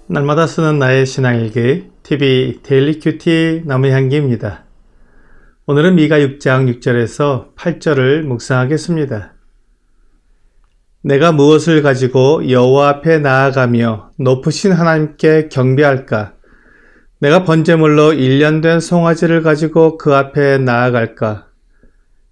날마다 쓰는 나의 신앙일기 TV 데일리 큐티 나무향기입니다. 오늘은 미가 6장 6절에서 8절을 묵상하겠습니다. 내가 무엇을 가지고 여호와 앞에 나아가며 높으신 하나님께 경배할까? 내가 번제물로 1년 된 송아지를 가지고 그 앞에 나아갈까?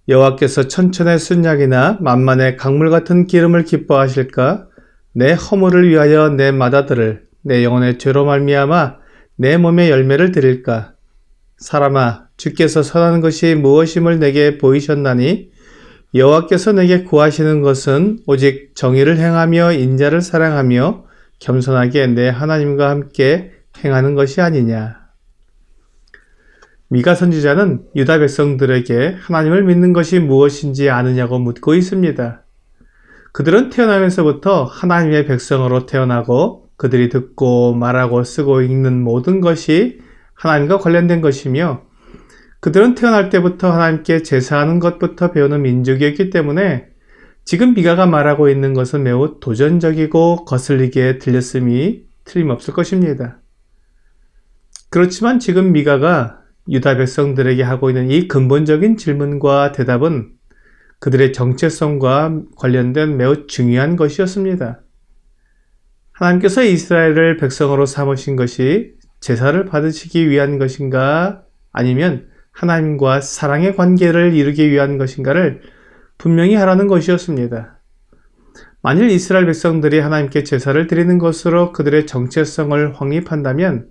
여호와께서 천천의 순양이나 만만의 강물 같은 기름을 기뻐하실까? 내 허물을 위하여 내 맏아들을 내 영혼의 죄로 말미암아 내 몸의 열매를 드릴까? 사람아, 주께서 선한 것이 무엇임을 내게 보이셨나니 여호와께서 내게 구하시는 것은 오직 정의를 행하며 인자를 사랑하며 겸손하게 내 하나님과 함께 행하는 것이 아니냐. 미가 선지자는 유다 백성들에게 하나님을 믿는 것이 무엇인지 아느냐고 묻고 있습니다. 그들은 태어나면서부터 하나님의 백성으로 태어나고 그들이 듣고 말하고 쓰고 읽는 모든 것이 하나님과 관련된 것이며 그들은 태어날 때부터 하나님께 제사하는 것부터 배우는 민족이었기 때문에 지금 미가가 말하고 있는 것은 매우 도전적이고 거슬리게 들렸음이 틀림없을 것입니다. 그렇지만 지금 미가가 유다 백성들에게 하고 있는 이 근본적인 질문과 대답은 그들의 정체성과 관련된 매우 중요한 것이었습니다. 하나님께서 이스라엘을 백성으로 삼으신 것이 제사를 받으시기 위한 것인가 아니면 하나님과 사랑의 관계를 이루기 위한 것인가를 분명히 하라는 것이었습니다. 만일 이스라엘 백성들이 하나님께 제사를 드리는 것으로 그들의 정체성을 확립한다면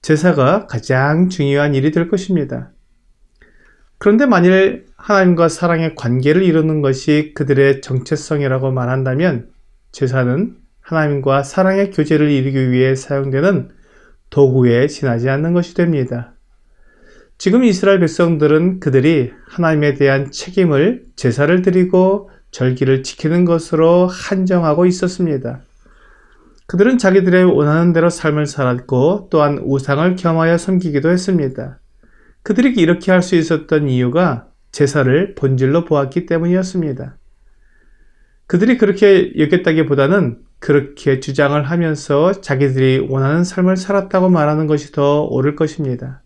제사가 가장 중요한 일이 될 것입니다. 그런데 만일 하나님과 사랑의 관계를 이루는 것이 그들의 정체성이라고 말한다면 제사는 하나님과 사랑의 교제를 이루기 위해 사용되는 도구에 지나지 않는 것이 됩니다. 지금 이스라엘 백성들은 그들이 하나님에 대한 책임을 제사를 드리고 절기를 지키는 것으로 한정하고 있었습니다. 그들은 자기들의 원하는 대로 삶을 살았고 또한 우상을 겸하여 섬기기도 했습니다. 그들이 이렇게 할 수 있었던 이유가 제사를 본질로 보았기 때문이었습니다. 그들이 그렇게 여겼다기보다는 그렇게 주장을 하면서 자기들이 원하는 삶을 살았다고 말하는 것이 더 옳을 것입니다.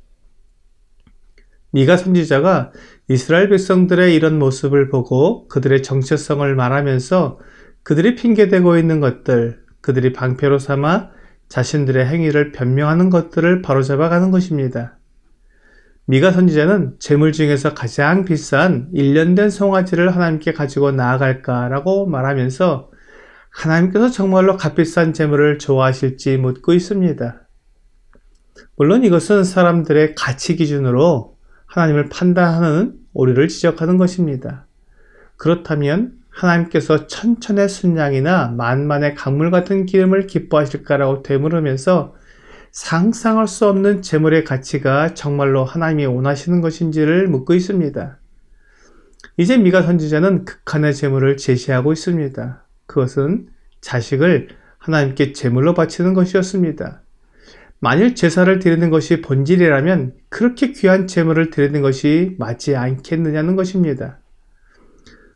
미가 선지자가 이스라엘 백성들의 이런 모습을 보고 그들의 정체성을 말하면서 그들이 핑계대고 있는 것들, 그들이 방패로 삼아 자신들의 행위를 변명하는 것들을 바로잡아가는 것입니다. 미가 선지자는 제물 중에서 가장 비싼 1년 된 송아지를 하나님께 가지고 나아갈까라고 말하면서 하나님께서 정말로 값비싼 제물을 좋아하실지 묻고 있습니다. 물론 이것은 사람들의 가치 기준으로 하나님을 판단하는 오류를 지적하는 것입니다. 그렇다면 하나님께서 천천의 순양이나 만만의 강물 같은 기름을 기뻐하실까라고 되물으면서 상상할 수 없는 제물의 가치가 정말로 하나님이 원하시는 것인지를 묻고 있습니다. 이제 미가 선지자는 극한의 제물을 제시하고 있습니다. 그것은 자식을 하나님께 제물로 바치는 것이었습니다. 만일 제사를 드리는 것이 본질이라면 그렇게 귀한 제물을 드리는 것이 맞지 않겠느냐는 것입니다.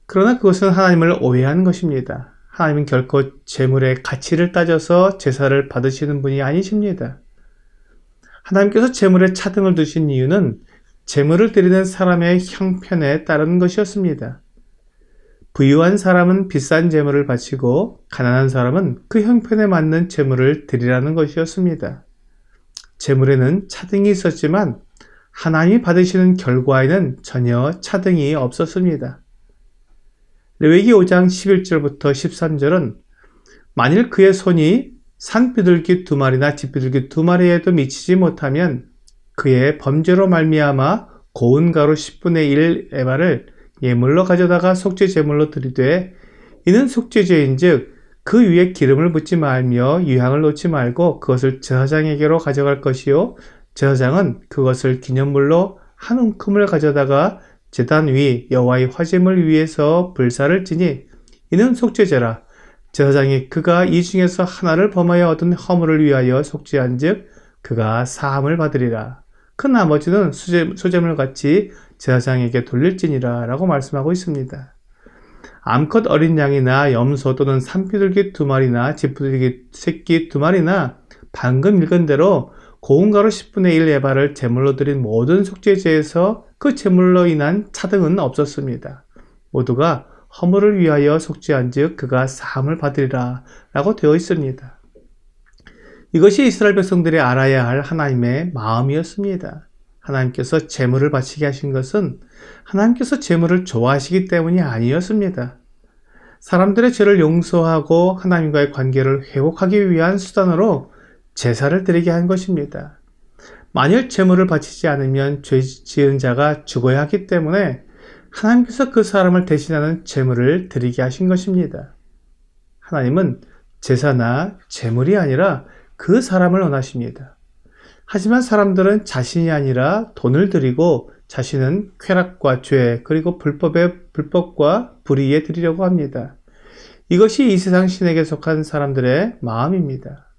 그러나 그것은 하나님을 오해하는 것입니다. 하나님은 결코 제물의 가치를 따져서 제사를 받으시는 분이 아니십니다. 하나님께서 제물에 차등을 두신 이유는 제물을 드리는 사람의 형편에 따르는 것이었습니다. 부유한 사람은 비싼 제물을 바치고 가난한 사람은 그 형편에 맞는 제물을 드리라는 것이었습니다. 제물에는 차등이 있었지만 하나님이 받으시는 결과에는 전혀 차등이 없었습니다. 레위기 5장 11절부터 13절은 만일 그의 손이 산비둘기 2마리나 집비둘기 2마리에도 미치지 못하면 그의 범죄로 말미암아 고운 가루 10분의 1 에바를 예물로 가져다가 속죄 제물로 드리되 이는 속죄죄인즉 그 위에 기름을 붓지 말며 유향을 놓지 말고 그것을 제사장에게로 가져갈 것이요 제사장은 그것을 기념물로 한 움큼을 가져다가 제단 위 여호와의 화제물 위에서 불사를 지니 이는 속죄제라. 제사장이 그가 이 중에서 하나를 범하여 얻은 허물을 위하여 속죄한즉 그가 사함을 받으리라. 그 나머지는 소제물같이 제사장에게 돌릴지니라 라고 말씀하고 있습니다. 암컷 어린 양이나 염소 또는 산비둘기 2마리나 집비둘기 새끼 2마리나 방금 읽은 대로 고운가루 10분의 1 에바를 제물로 드린 모든 속죄제에서 그 제물로 인한 차등은 없었습니다. 모두가 허물을 위하여 속죄한 즉 그가 사함을 받으리라 라고 되어 있습니다. 이것이 이스라엘 백성들이 알아야 할 하나님의 마음이었습니다. 하나님께서 제물을 바치게 하신 것은 하나님께서 제물을 좋아하시기 때문이 아니었습니다. 사람들의 죄를 용서하고 하나님과의 관계를 회복하기 위한 수단으로 제사를 드리게 한 것입니다. 만일 제물을 바치지 않으면 죄 지은 자가 죽어야 하기 때문에 하나님께서 그 사람을 대신하는 제물을 드리게 하신 것입니다. 하나님은 제사나 제물이 아니라 그 사람을 원하십니다. 하지만 사람들은 자신이 아니라 돈을 드리고 자신은 쾌락과 죄 그리고 불법과 불의에 드리려고 합니다. 이것이 이 세상 신에게 속한 사람들의 마음입니다.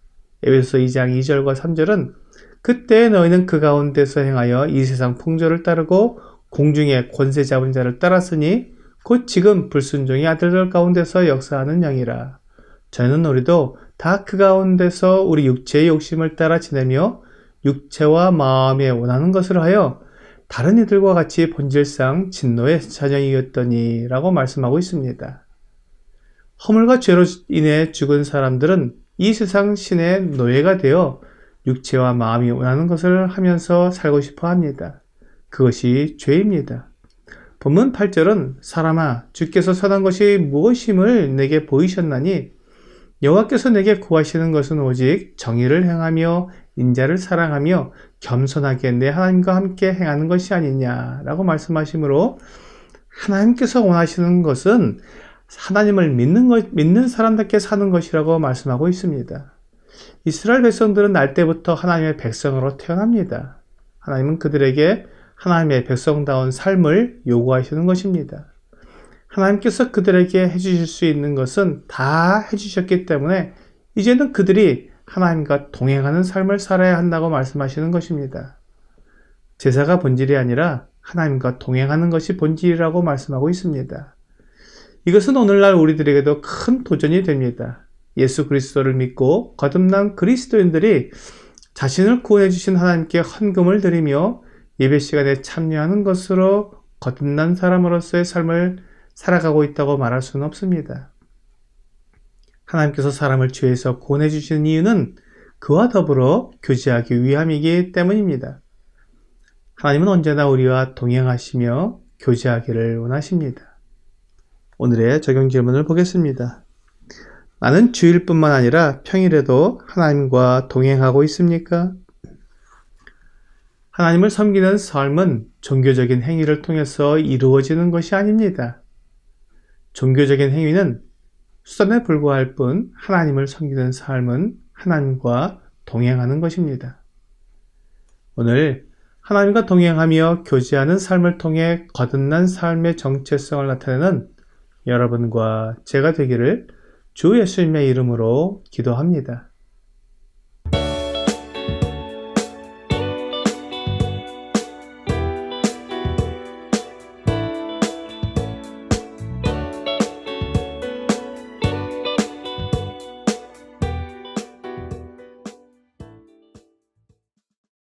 에베소서 2장 2절과 3절은 그때 너희는 그 가운데서 행하여 이 세상 풍조를 따르고 공중의 권세 잡은 자를 따랐으니 곧 지금 불순종의 아들들 가운데서 역사하는 영이라. 저희는 우리도 다 그 가운데서 우리 육체의 욕심을 따라 지내며 육체와 마음에 원하는 것을 하여 다른 이들과 같이 본질상 진노의 자녀이었더니 라고 말씀하고 있습니다. 허물과 죄로 인해 죽은 사람들은 이 세상 신의 노예가 되어 육체와 마음이 원하는 것을 하면서 살고 싶어 합니다. 그것이 죄입니다. 본문 8절은 사람아 주께서 선한 것이 무엇임을 내게 보이셨나니 여호와께서 내게 구하시는 것은 오직 정의를 행하며 인자를 사랑하며 겸손하게 내 하나님과 함께 행하는 것이 아니냐라고 말씀하시므로 하나님께서 원하시는 것은 하나님을 믿는 사람답게 사는 것이라고 말씀하고 있습니다. 이스라엘 백성들은 날 때부터 하나님의 백성으로 태어납니다. 하나님은 그들에게 하나님의 백성다운 삶을 요구하시는 것입니다. 하나님께서 그들에게 해주실 수 있는 것은 다 해주셨기 때문에 이제는 그들이 하나님과 동행하는 삶을 살아야 한다고 말씀하시는 것입니다. 제사가 본질이 아니라 하나님과 동행하는 것이 본질이라고 말씀하고 있습니다. 이것은 오늘날 우리들에게도 큰 도전이 됩니다. 예수 그리스도를 믿고 거듭난 그리스도인들이 자신을 구원해 주신 하나님께 헌금을 드리며 예배 시간에 참여하는 것으로 거듭난 사람으로서의 삶을 살아가고 있다고 말할 수는 없습니다. 하나님께서 사람을 죄에서 구원해 주시는 이유는 그와 더불어 교제하기 위함이기 때문입니다. 하나님은 언제나 우리와 동행하시며 교제하기를 원하십니다. 오늘의 적용 질문을 보겠습니다. 나는 주일뿐만 아니라 평일에도 하나님과 동행하고 있습니까? 하나님을 섬기는 삶은 종교적인 행위를 통해서 이루어지는 것이 아닙니다. 종교적인 행위는 수단에 불과할 뿐 하나님을 섬기는 삶은 하나님과 동행하는 것입니다. 오늘 하나님과 동행하며 교제하는 삶을 통해 거듭난 삶의 정체성을 나타내는 여러분과 제가 되기를 주 예수님의 이름으로 기도합니다.